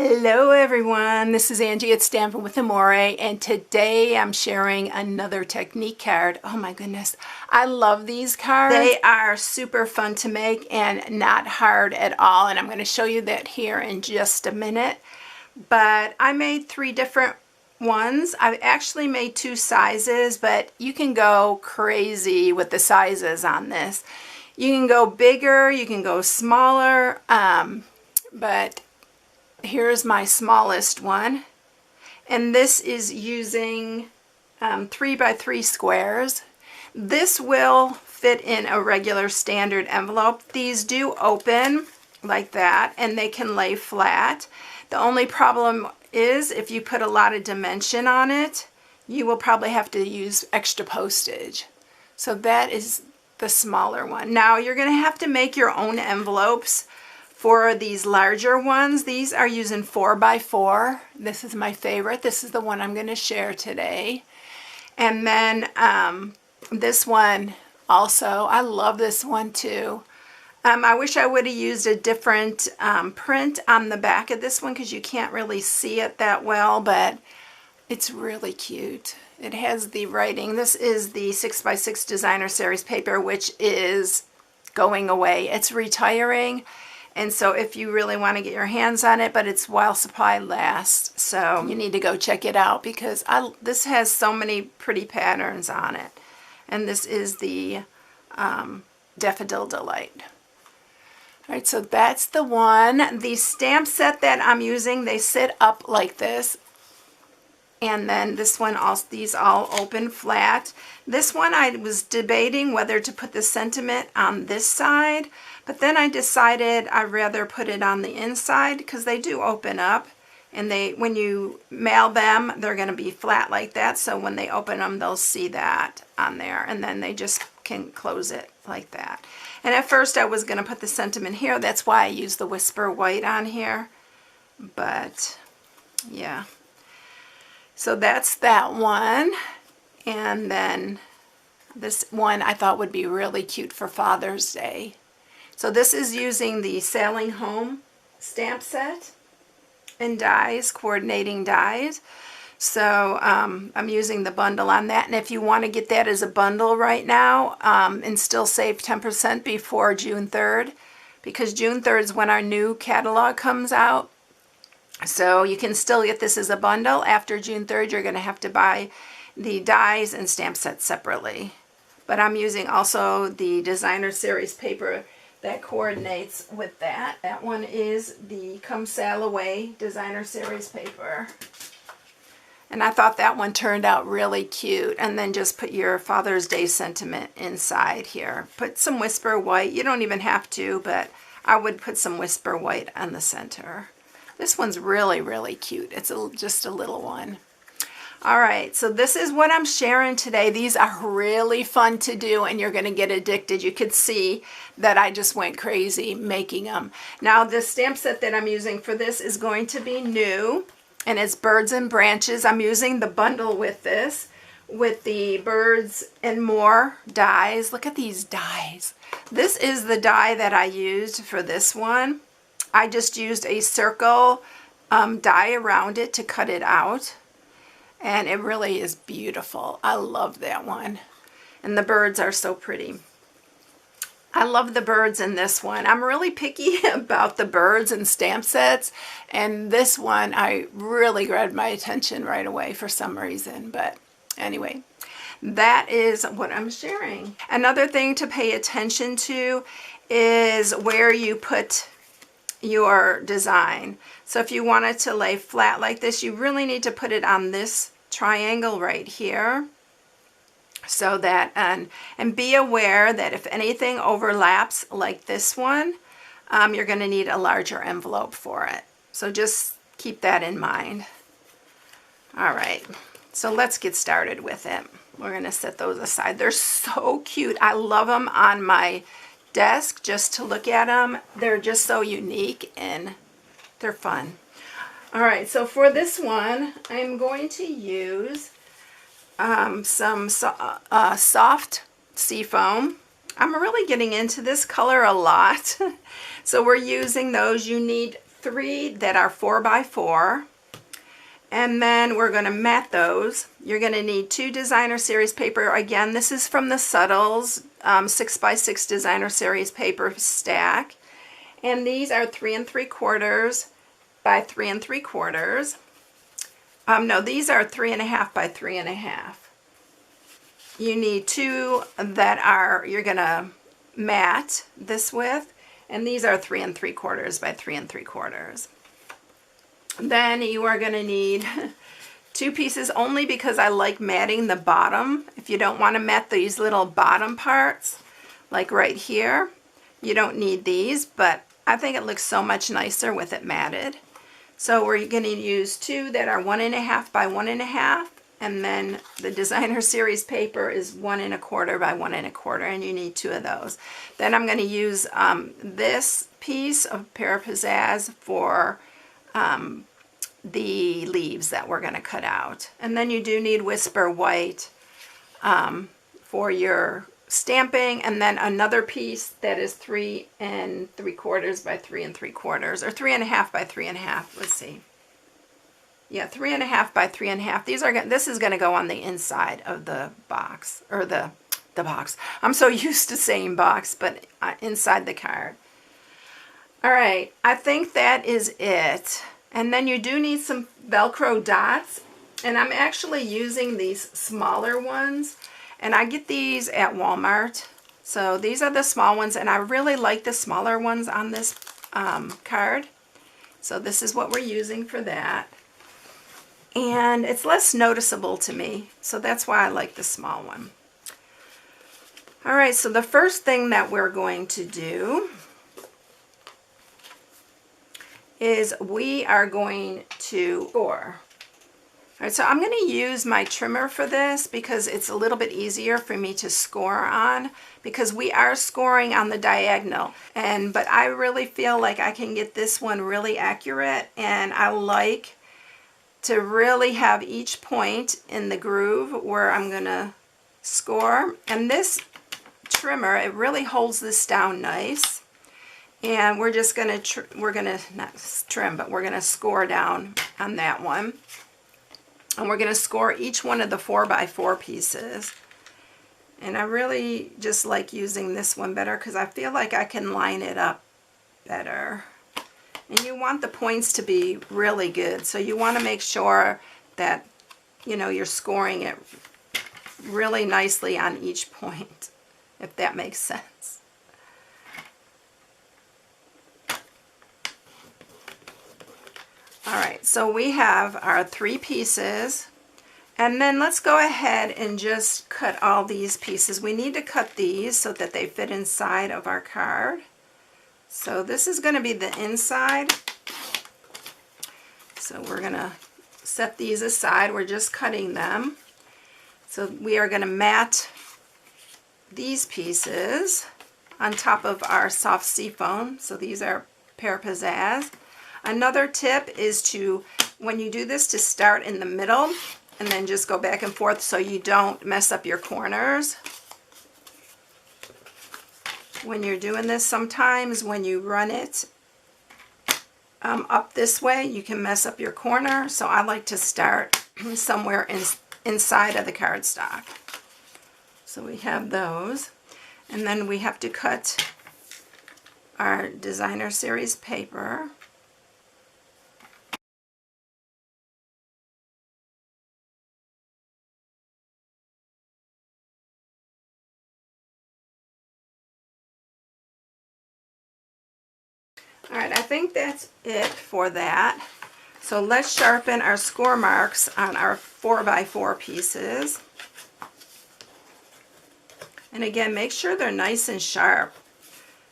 Hello everyone, this is Angie at StampingWithAmore, and today I'm sharing another technique card. Oh my goodness, I love these cards. They are super fun to make and not hard at all, and I'm going to show you that here in just a minute. But I made 3 different ones. I've actually made 2 sizes, but you can go crazy with the sizes on this. You can go bigger, you can go smaller, but here's my smallest one, and this is using 3 by 3 squares. This will fit in a regular standard envelope. These do open like that and they can lay flat. The only problem is if you put a lot of dimension on it, you will probably have to use extra postage. So that is the smaller one. Now you're going to have to make your own envelopes. For these larger ones, these are using 4 by 4. This is my favorite. This is the one I'm going to share today. And then this one also, I love this one too. I wish I would have used a different print on the back of this one because you can't really see it that well, but it's really cute. It has the writing. This is the 6 by 6 designer series paper, which is going away. It's retiring. And so if you really want to get your hands on it, but it's while supply lasts, so you need to go check it out because this has so many pretty patterns on it. And this is the Daffodil Delight. All right, so that's the one. The stamp set that I'm using, they sit up like this. And then this one, these all open flat. This one I was debating whether to put the sentiment on this side, but then I decided I'd rather put it on the inside because they do open up, and when you mail them, they're going to be flat like that. So when they open them, they'll see that on there, and then they just can close it like that. And at first I was going to put the sentiment here. That's why I used the Whisper White on here. But yeah. So that's that one. And then this one I thought would be really cute for Father's Day. So this is using the Sailing Home stamp set and dies, coordinating dies. So I'm using the bundle on that. And if you want to get that as a bundle right now and still save 10% before June 3rd, because June 3rd is when our new catalog comes out. So you can still get this as a bundle. After June 3rd, you're going to have to buy the dies and stamp sets separately. But I'm using also the designer series paper that coordinates with that. That one is the Come Sail Away designer series paper. And I thought that one turned out really cute. And then just put your Father's Day sentiment inside here. Put some Whisper White. You don't even have to, but I would put some Whisper White on the center. This one's really, really cute. It's just a little one. All right, so this is what I'm sharing today. These are really fun to do, and you're going to get addicted. You could see that I just went crazy making them. Now, the stamp set that I'm using for this is going to be new, and it's Birds and Branches. I'm using the bundle with this, with the Birds and More dies. Look at these dies. This is the die that I used for this one. I just used a circle die around it to cut it out. And it really is beautiful. I love that one. And the birds are so pretty. I love the birds in this one. I'm really picky about the birds and stamp sets. And this one, I really grabbed my attention right away for some reason. But anyway, that is what I'm sharing. Another thing to pay attention to is where you put your design. So if you want it to lay flat like this, you really need to put it on this triangle right here. So that, and be aware that if anything overlaps like this one, you're going to need a larger envelope for it. So just keep that in mind. All right, so let's get started with it. We're going to set those aside. They're so cute. I love them on my desk just to look at them. They're just so unique and they're fun. All right, so for this one, I'm going to use some soft seafoam. I'm really getting into this color a lot. So we're using those. You need 3 that are 4x4. And then we're going to mat those. You're going to need 2 designer series paper. Again, this is from the Subtles 6x6 designer series paper stack. And these are 3 3/4 by 3 3/4. No, these are 3.5 by 3.5. You need 2 that are, you're going to mat this with. And these are 3 3/4 by 3 3/4. Then you are going to need 2 pieces only because I like matting the bottom. If you don't want to mat these little bottom parts, like right here, you don't need these, but I think it looks so much nicer with it matted. So we're going to use 2 that are 1.5 by 1.5, and then the designer series paper is 1 1/4 by 1 1/4, and you need 2 of those. Then I'm going to use this piece of Pyjas for the leaves that we're going to cut out. And then you do need Whisper White for your stamping, and then another piece that is 3 3/4 by 3 3/4, or 3.5 by 3.5. Let's see. Yeah, 3.5 by 3.5. This is going to go on the inside of the box, or the box. I'm so used to saying box, but inside the card. All right, I think that is it. And then you do need some Velcro dots, and I'm actually using these smaller ones, and I get these at Walmart. So these are the small ones, and I really like the smaller ones on this card. So this is what we're using for that. And it's less noticeable to me, so that's why I like the small one. All right, so the first thing that we're going to do is we are going to score. All right, so I'm going to use my trimmer for this because it's a little bit easier for me to score on, because we are scoring on the diagonal. But I really feel like I can get this one really accurate, and I like to really have each point in the groove where I'm going to score. And this trimmer, it really holds this down nice. And we're just going to, not trim, but we're going to score down on that one. And we're going to score each one of the 4x4 pieces. And I really just like using this one better because I feel like I can line it up better. And you want the points to be really good. So you want to make sure that, you know, you're scoring it really nicely on each point, if that makes sense. All right, so we have our 3 pieces, and then let's go ahead and just cut all these pieces. We need to cut these so that they fit inside of our card. So this is going to be the inside. So we're going to set these aside. We're just cutting them. So we are going to mat these pieces on top of our soft seafoam. So these are Pyjas. Another tip is to, when you do this, to start in the middle and then just go back and forth so you don't mess up your corners. When you're doing this, sometimes when you run it up this way, you can mess up your corner. So I like to start somewhere inside of the cardstock. So we have those. And then we have to cut our designer series paper. All right, I think that's it for that. So let's sharpen our score marks on our 4x4 pieces. And again, make sure they're nice and sharp,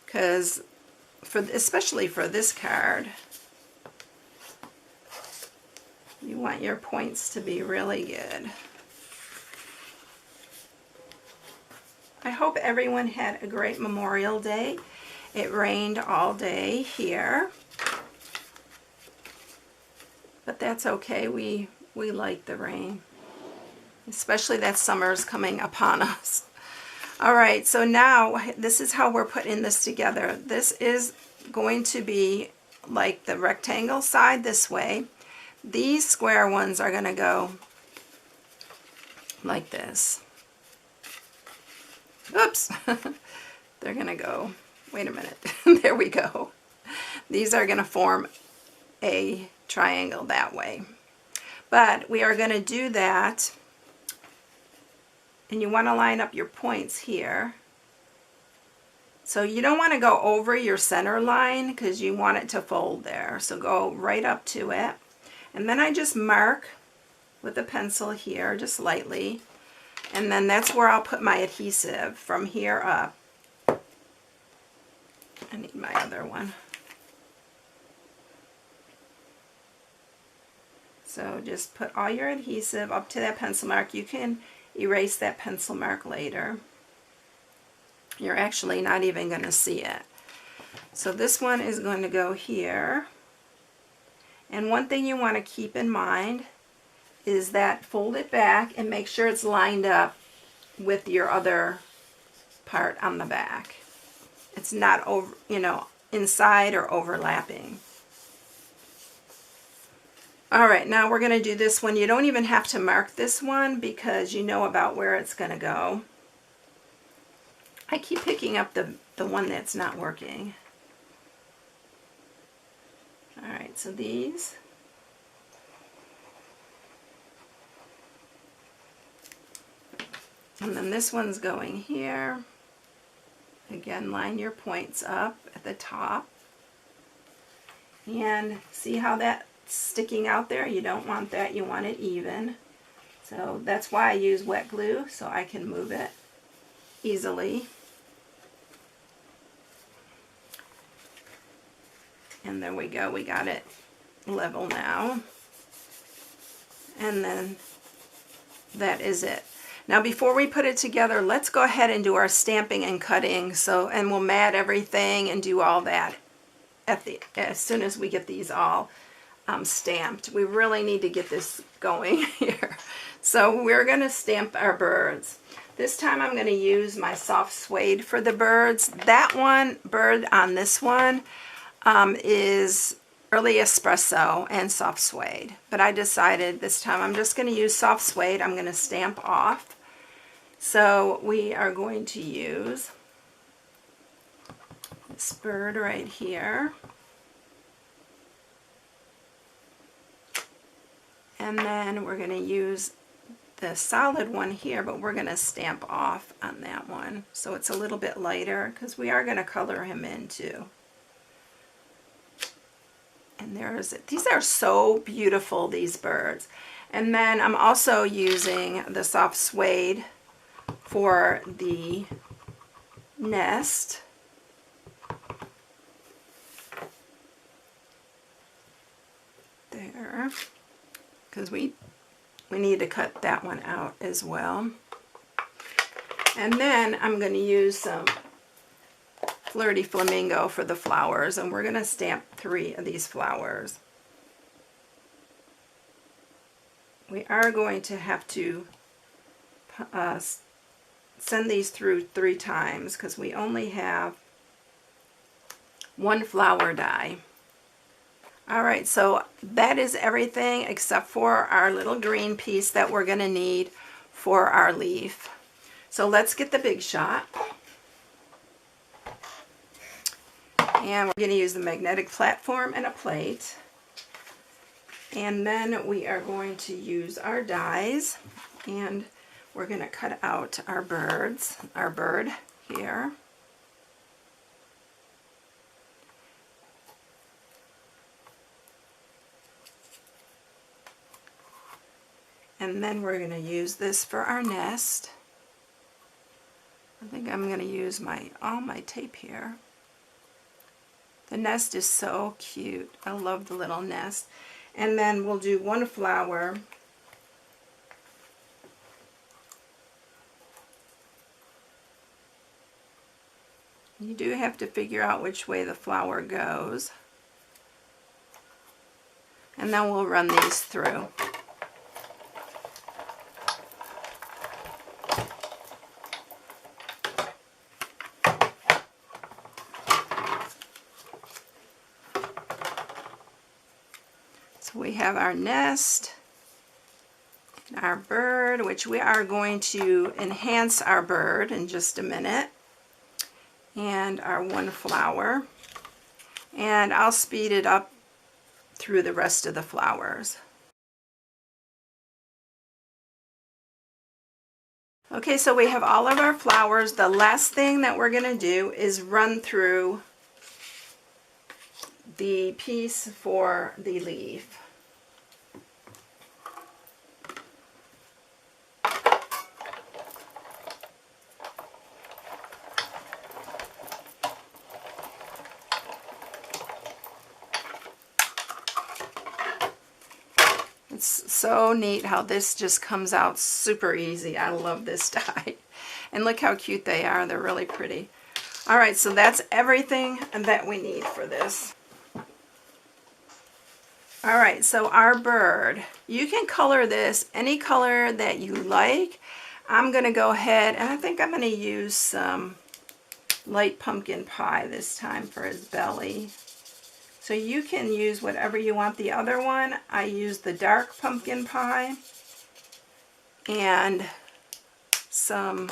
because especially for this card, you want your points to be really good. I hope everyone had a great Memorial Day. It rained all day here, but that's okay. We like the rain, especially that summer's coming upon us. All right, so now this is how we're putting this together. This is going to be like the rectangle side this way. These square ones are going to go like this. Oops. They're going to go, wait a minute. There we go. These are going to form a triangle that way. But we are going to do that, and you want to line up your points here. So you don't want to go over your center line because you want it to fold there. So go right up to it. And then I just mark with a pencil here, just lightly. And then that's where I'll put my adhesive from here up. I need my other one. So just put all your adhesive up to that pencil mark. You can erase that pencil mark later. You're actually not even going to see it. So this one is going to go here. And one thing you want to keep in mind is that fold it back and make sure it's lined up with your other part on the back. It's not over, you know, inside or overlapping. All right, now we're going to do this one. You don't even have to mark this one because you know about where it's going to go. I keep picking up the one that's not working. All right, so these. And then this one's going here. Again, line your points up at the top. And see how that's sticking out there? You don't want that, you want it even. So that's why I use wet glue, so I can move it easily. And there we go, we got it level now. And then that is it. Now before we put it together, let's go ahead and do our stamping and cutting. So, and we'll mat everything and do all that as soon as we get these all stamped. We really need to get this going here. So we're going to stamp our birds. This time I'm going to use my soft suede for the birds. That one, bird on this one, is early espresso and soft suede. But I decided this time I'm just going to use soft suede. I'm going to stamp off. So we are going to use this bird right here. And then we're going to use the solid one here, but we're going to stamp off on that one. So it's a little bit lighter because we are going to color him in too. And there's it. These are so beautiful, these birds. And then I'm also using the soft suede for the nest. There. Because we need to cut that one out as well. And then I'm going to use some Flirty Flamingo for the flowers, and we're going to stamp 3 of these flowers. We are going to have to send these through 3 times because we only have 1 flower die. Alright, so that is everything except for our little green piece that we're going to need for our leaf. So let's get the big shot. And we're going to use the magnetic platform and a plate. And then we are going to use our dies. And we're going to cut out our bird here. And then we're going to use this for our nest. I think I'm going to use all my tape here. The nest is so cute. I love the little nest. And then we'll do 1 flower. You do have to figure out which way the flower goes. And then we'll run these through. have our nest, our bird, which we are going to enhance our bird in just a minute, and our one flower. And I'll speed it up through the rest of the flowers. Okay, so we have all of our flowers. The last thing that we're going to do is run through the piece for the leaf. It's so neat how this just comes out super easy. I love this die. And look how cute they are. They're really pretty. All right, so that's everything that we need for this. All right, so our bird. You can color this any color that you like. I'm going to go ahead, and I think I'm going to use some light pumpkin pie this time for his belly. So you can use whatever you want. The other one, I used the dark pumpkin pie and some,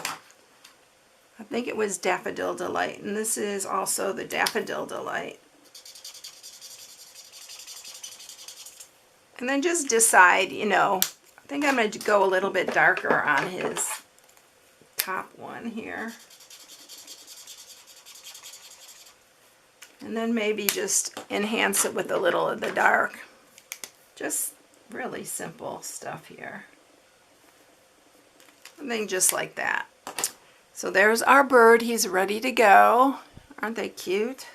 I think it was Daffodil Delight, and this is also the Daffodil Delight. And then just decide, you know, I think I'm going to go a little bit darker on his top one here. And then maybe just enhance it with a little of the dark. Just really simple stuff here. I think just like that. So there's our bird. He's ready to go. Aren't they cute?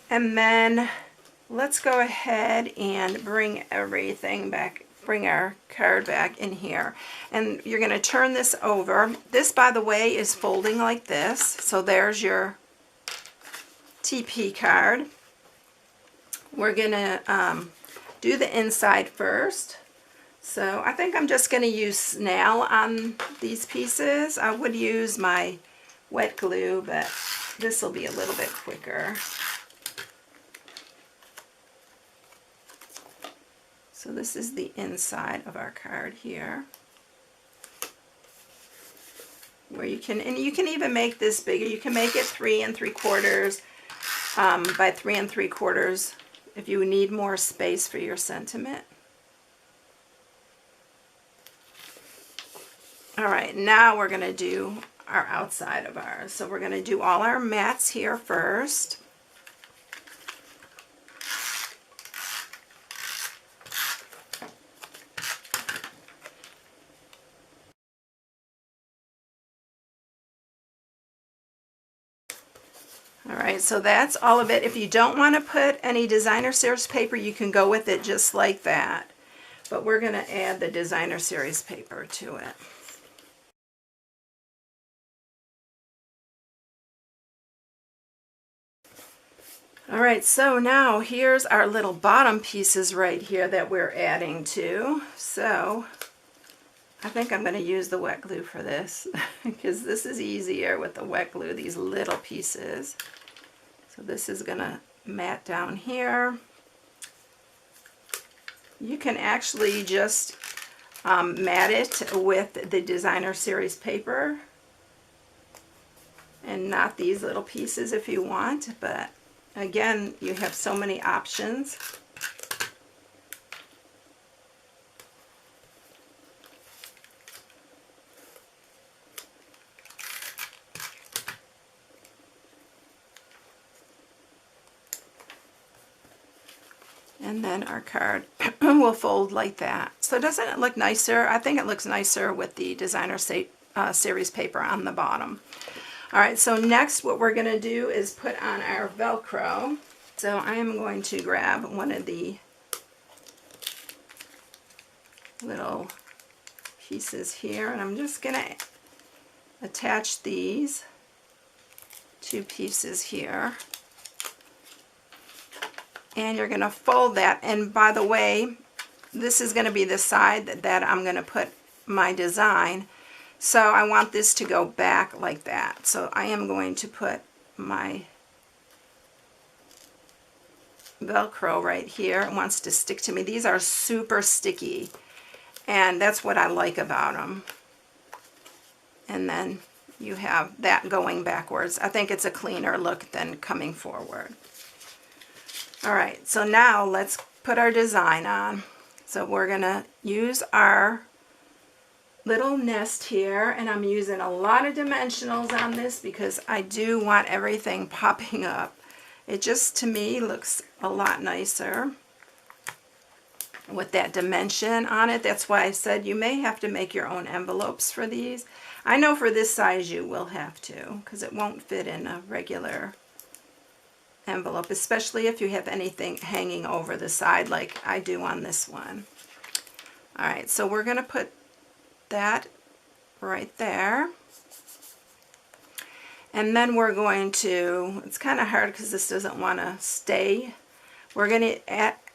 And then let's go ahead and bring everything back. Bring our card back in here. And you're going to turn this over. This, by the way, is folding like this. So there's your TeePee card. We're gonna do the inside first. So I think I'm just gonna use snail on these pieces. I would use my wet glue, but this will be a little bit quicker. So this is the inside of our card here. Where you can, and you can even make this bigger. You can make it 3 3/4 by 3 3/4 if you need more space for your sentiment. All right, now we're going to do our outside of ours. So we're going to do all our mats here first. Alright, so that's all of it. If you don't want to put any designer series paper, you can go with it just like that. But we're going to add the designer series paper to it. Alright, so now here's our little bottom pieces right here that we're adding to. So I think I'm going to use the wet glue for this because this is easier with the wet glue, these little pieces. So this is going to mat down here. You can actually just mat it with the designer series paper and not these little pieces if you want, but again, you have so many options. And then our card will fold like that. So doesn't it look nicer? I think it looks nicer with the designer series paper on the bottom. All right, so next what we're going to do is put on our Velcro. So I am going to grab one of the little pieces here, and I'm just going to attach these 2 pieces here. And you're going to fold that, and by the way, this is going to be the side that I'm going to put my design. So I want this to go back like that. So I am going to put my Velcro right here. It wants to stick to me. These are super sticky, and that's what I like about them. And then you have that going backwards. I think it's a cleaner look than coming forward. All right, so now let's put our design on. So we're gonna use our little nest here, and I'm using a lot of dimensionals on this because I do want everything popping up. It just, to me, looks a lot nicer with that dimension on it. That's why I said you may have to make your own envelopes for these. I know for this size you will have to, because it won't fit in a regular envelope, especially if you have anything hanging over the side like I do on this one. All right, so we're going to put that right there. And then we're going to, it's kind of hard because this doesn't want to stay. We're going to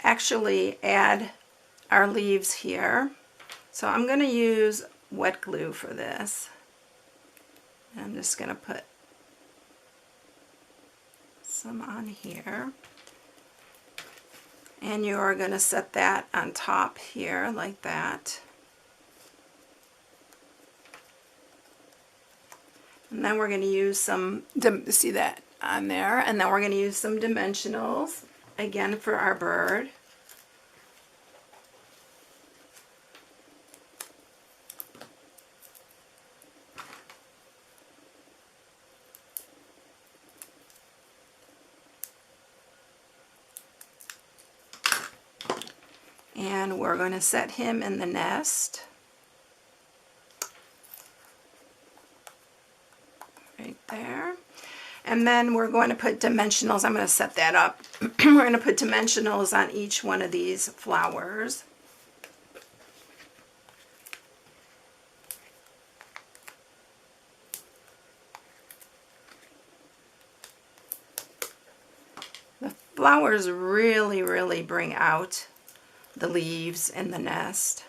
actually add our leaves here. So I'm going to use wet glue for this. I'm just going to put some on here. And you are going to set that on top here like that. And then we're going to use some, see that on there, and then we're going to use some dimensionals, again for our bird. And we're going to set him in the nest. Right there. And then we're going to put dimensionals. I'm going to set that up. We're going to put dimensionals on each one of these flowers. The flowers really, really bring out the leaves in the nest.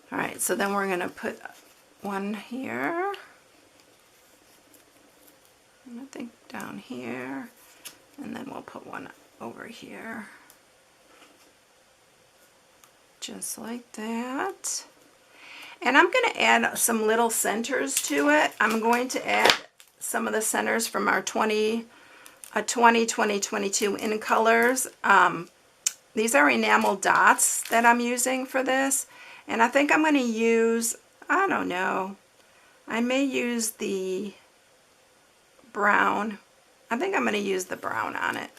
All right, so then we're going to put one here, and I think down here, and then we'll put one over here, just like that. And I'm going to add some little centers to it. I'm going to add some of the centers from our 2022 in colors. These are enamel dots that I'm using for this. And I think I'm going to use, I don't know, I may use the brown. I think I'm going to use the brown on it.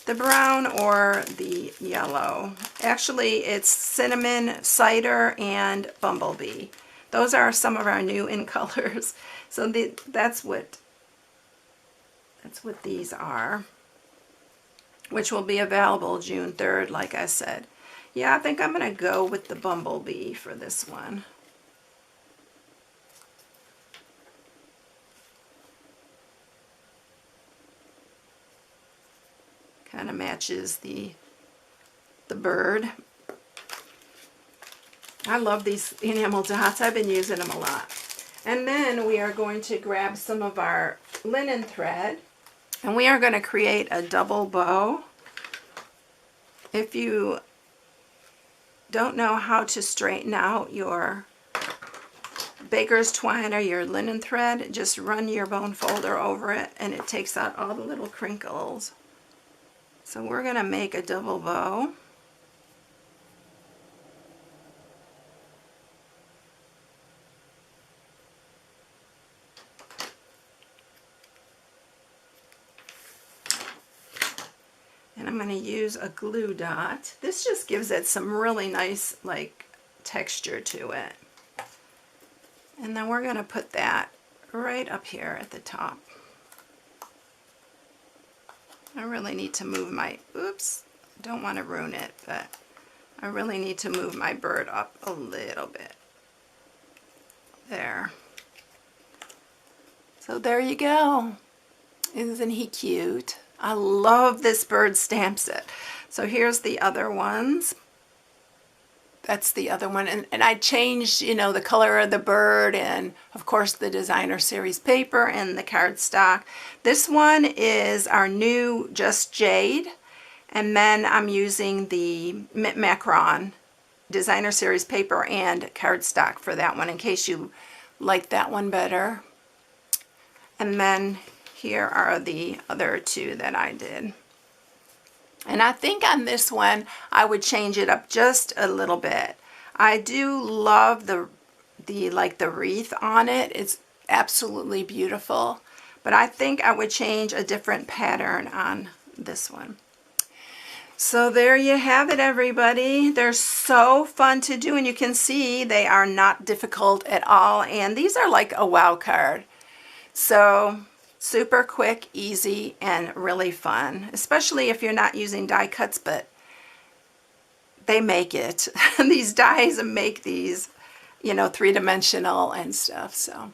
The brown or the yellow. Actually, it's cinnamon, cider, and bumblebee. Those are some of our new in colors. So that's what these are, which will be available June 3rd, like I said. Yeah, I think I'm going to go with the bumblebee for this one. Kind of matches the bird. I love these enamel dots. I've been using them a lot. And then we are going to grab some of our linen thread, and we are going to create a double bow. If you don't know how to straighten out your baker's twine or your linen thread, just run your bone folder over it and it takes out all the little crinkles. So we're going to make a double bow. And I'm going to use a glue dot. This just gives it some really nice like texture to it. And then we're going to put that right up here at the top. I really need to move my, oops, don't want to ruin it, but I really need to move my bird up a little bit. There. So there you go. Isn't he cute? I love this bird stamp set. So here's the other ones. that's the other one. And I changed, you know, the color of the bird and, of course, the designer series paper and the cardstock. This one is our new Just Jade. And then I'm using the Mint Macron designer series paper and cardstock for that one, in case you like that one better. And then here are the other two that I did. And I think on this one, I would change it up just a little bit. I do love the wreath on it. It's absolutely beautiful. But I think I would change a different pattern on this one. So there you have it, everybody. They're so fun to do, and you can see they are not difficult at all. And these are like a wow card. So super quick, easy, and really fun, especially if you're not using die cuts, but they make it. These dies make these, you know, three-dimensional and stuff. So,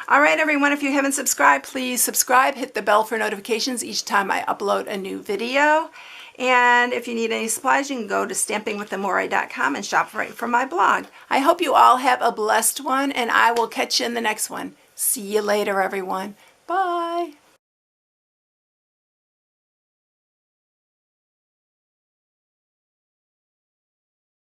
all right, everyone, if you haven't subscribed, please subscribe. Hit the bell for notifications each time I upload a new video. And if you need any supplies, you can go to stampingwithamore.com and shop right from my blog. I hope you all have a blessed one, and I will catch you in the next one. See you later, everyone. Bye.